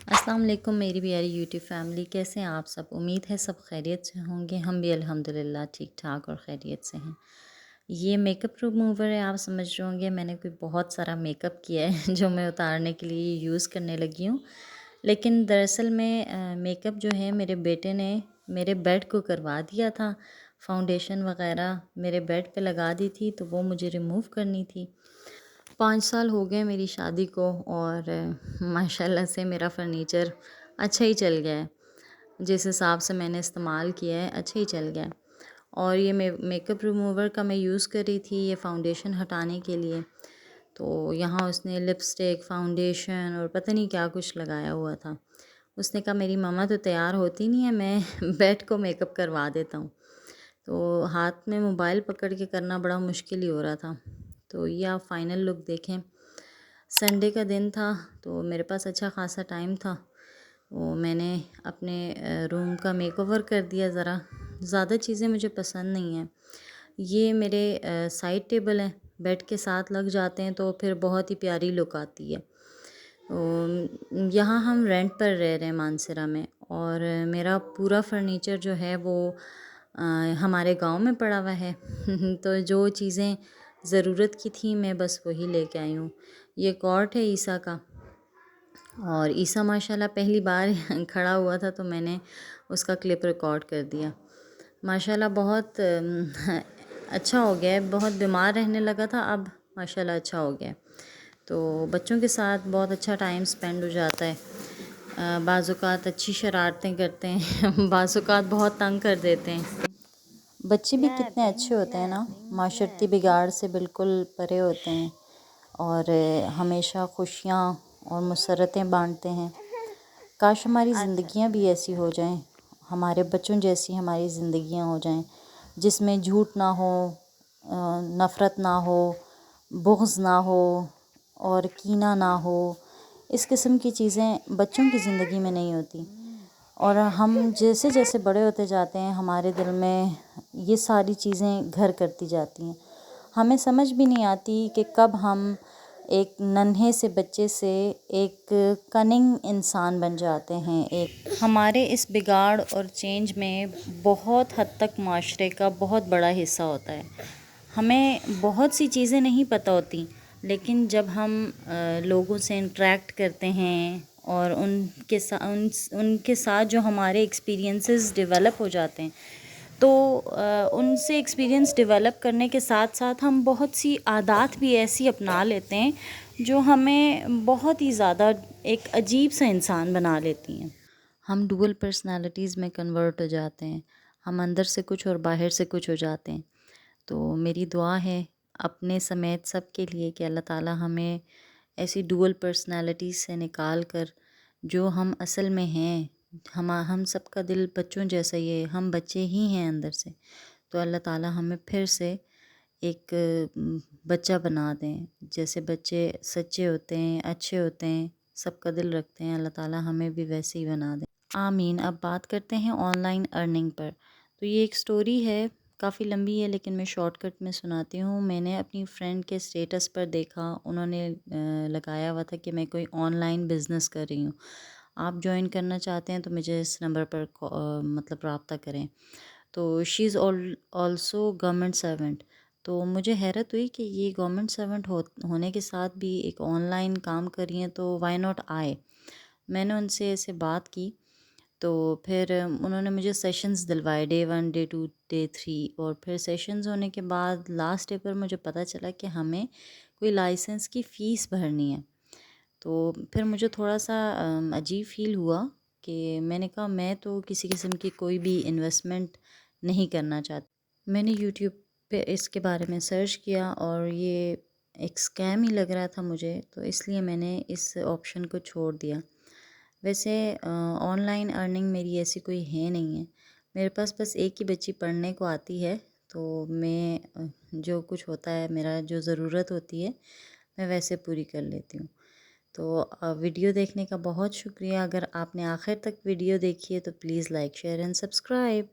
السلام علیکم میری پیاری یوٹیوب فیملی، کیسے ہیں آپ سب؟ امید ہے سب خیریت سے ہوں گے۔ ہم بھی الحمدللہ ٹھیک ٹھاک اور خیریت سے ہیں۔ یہ میک اپ ریموور ہے، آپ سمجھ رہے ہوں گے میں نے کوئی بہت سارا میک اپ کیا ہے جو میں اتارنے کے لیے یوز کرنے لگی ہوں، لیکن دراصل میں میک اپ جو ہے میرے بیٹے نے میرے بیڈ کو کروا دیا تھا، فاؤنڈیشن وغیرہ میرے بیڈ پہ لگا دی تھی تو وہ مجھے ریموو کرنی تھی۔ 5 سال ہو گئے میری شادی کو اور ماشاءاللہ سے میرا فرنیچر اچھا ہی چل گیا ہے، جس حساب سے میں نے استعمال کیا ہے اچھا ہی چل گیا ہے۔ اور یہ میک اپ ریموور کا میں یوز کر رہی تھی یہ فاؤنڈیشن ہٹانے کے لیے، تو یہاں اس نے لپسٹک، فاؤنڈیشن اور پتہ نہیں کیا کچھ لگایا ہوا تھا۔ اس نے کہا میری ماما تو تیار ہوتی نہیں ہے، میں بیٹھ کو میک اپ کروا دیتا ہوں۔ تو ہاتھ میں موبائل پکڑ کے کرنا بڑا مشکل ہی ہو رہا تھا۔ تو یہ آپ فائنل لک دیکھیں، سنڈے کا دن تھا تو میرے پاس اچھا خاصا ٹائم تھا، وہ میں نے اپنے روم کا میک اوور کر دیا۔ ذرا زیادہ چیزیں مجھے پسند نہیں ہیں۔ یہ میرے سائڈ ٹیبل ہیں، بیڈ کے ساتھ لگ جاتے ہیں تو پھر بہت ہی پیاری لک آتی ہے۔ یہاں ہم رینٹ پر رہ رہے ہیں مانسرا میں، اور میرا پورا فرنیچر جو ہے وہ ہمارے گاؤں میں پڑا ہوا ہے تو جو چیزیں ضرورت کی تھیں میں بس وہی لے کے آئی ہوں۔ یہ کارٹ ہے عیسیٰ کا، اور عیسیٰ ماشاءاللہ پہلی بار کھڑا ہوا تھا تو میں نے اس کا کلپ ریکارڈ کر دیا۔ ماشاءاللہ بہت اچھا ہو گیا ہے، بہت بیمار رہنے لگا تھا، اب ماشاءاللہ اچھا ہو گیا ہے۔ تو بچوں کے ساتھ بہت اچھا ٹائم سپینڈ ہو جاتا ہے۔ بعض اوقات اچھی شرارتیں کرتے ہیں، بعض اوقات بہت تنگ کر دیتے ہیں۔ بچے بھی کتنے اچھے ہوتے ہیں نا، معاشرتی بگاڑ سے بالکل پرے ہوتے ہیں اور ہمیشہ خوشیاں اور مسرتیں بانٹتے ہیں۔ کاش ہماری زندگیاں بھی ایسی ہو جائیں، ہمارے بچوں جیسی ہماری زندگیاں ہو جائیں، جس میں جھوٹ نہ ہو، نفرت نہ ہو، بغض نہ ہو اور کینہ نہ ہو۔ اس قسم کی چیزیں بچوں کی زندگی میں نہیں ہوتی، اور ہم جیسے جیسے بڑے ہوتے جاتے ہیں ہمارے دل میں یہ ساری چیزیں گھر کرتی جاتی ہیں۔ ہمیں سمجھ بھی نہیں آتی کہ کب ہم ایک ننھے سے بچے سے ایک کننگ انسان بن جاتے ہیں۔ ہمارے اس بگاڑ اور چینج میں بہت حد تک معاشرے کا بہت بڑا حصہ ہوتا ہے۔ ہمیں بہت سی چیزیں نہیں پتہ ہوتی، لیکن جب ہم لوگوں سے انٹریکٹ کرتے ہیں اور ان کے ساتھ جو ہمارے ایکسپیرینسز ڈیولپ ہو جاتے ہیں، تو ان سے ایکسپیرینس ڈیولپ کرنے کے ساتھ ساتھ ہم بہت سی عادات بھی ایسی اپنا لیتے ہیں جو ہمیں بہت ہی زیادہ ایک عجیب سا انسان بنا لیتی ہیں۔ ہم ڈوئل پرسنالٹیز میں کنورٹ ہو جاتے ہیں، ہم اندر سے کچھ اور باہر سے کچھ ہو جاتے ہیں۔ تو میری دعا ہے اپنے سمیت سب کے لیے کہ اللہ تعالیٰ ہمیں ایسی ڈوئل پرسنالٹیز سے نکال کر جو ہم اصل میں ہیں، ہم سب کا دل بچوں جیسا ہی ہے، ہم بچے ہی ہیں اندر سے، تو اللہ تعالیٰ ہمیں پھر سے ایک بچہ بنا دیں۔ جیسے بچے سچے ہوتے ہیں، اچھے ہوتے ہیں، سب کا دل رکھتے ہیں، اللہ تعالیٰ ہمیں بھی ویسے ہی بنا دیں، آمین۔ اب بات کرتے ہیں آن لائن ارننگ پر۔ تو یہ ایک سٹوری ہے، کافی لمبی ہے لیکن میں شارٹ کٹ میں سناتی ہوں۔ میں نے اپنی فرینڈ کے سٹیٹس پر دیکھا، انہوں نے لگایا ہوا تھا کہ میں کوئی آن لائن بزنس کر رہی ہوں، آپ جوائن کرنا چاہتے ہیں تو مجھے اس نمبر پر مطلب رابطہ کریں۔ تو شی از آلسو گورنمنٹ سرونٹ۔ تو مجھے حیرت ہوئی کہ یہ گورنمنٹ سرونٹ ہونے کے ساتھ بھی ایک آن لائن کام کر رہی ہیں، تو وائی ناٹ آئے۔ میں نے ان سے ایسے بات کی تو پھر انہوں نے مجھے سیشنز دلوائے، ڈے 1، ڈے 2، ڈے 3، اور پھر سیشنز ہونے کے بعد لاسٹ ڈے پر مجھے پتہ چلا کہ ہمیں کوئی لائسنس کی فیس بھرنی ہے۔ تو پھر مجھے تھوڑا سا عجیب فیل ہوا کہ میں نے کہا میں تو کسی قسم کی کوئی بھی انویسٹمنٹ نہیں کرنا چاہتی۔ میں نے یوٹیوب پہ اس کے بارے میں سرچ کیا اور یہ ایک اسکیم ہی لگ رہا تھا مجھے، تو اس لیے میں نے اس آپشن کو چھوڑ دیا۔ ویسے آن لائن ارننگ میری ایسی کوئی ہے نہیں ہے، میرے پاس بس ایک ہی بچی پڑھنے کو آتی ہے، تو میں جو کچھ ہوتا ہے، میرا جو ضرورت ہوتی ہے میں ویسے پوری کر لیتی ہوں۔ تو ویڈیو دیکھنے کا بہت شکریہ۔ اگر آپ نے آخر تک ویڈیو دیکھی ہے تو please like, share and subscribe.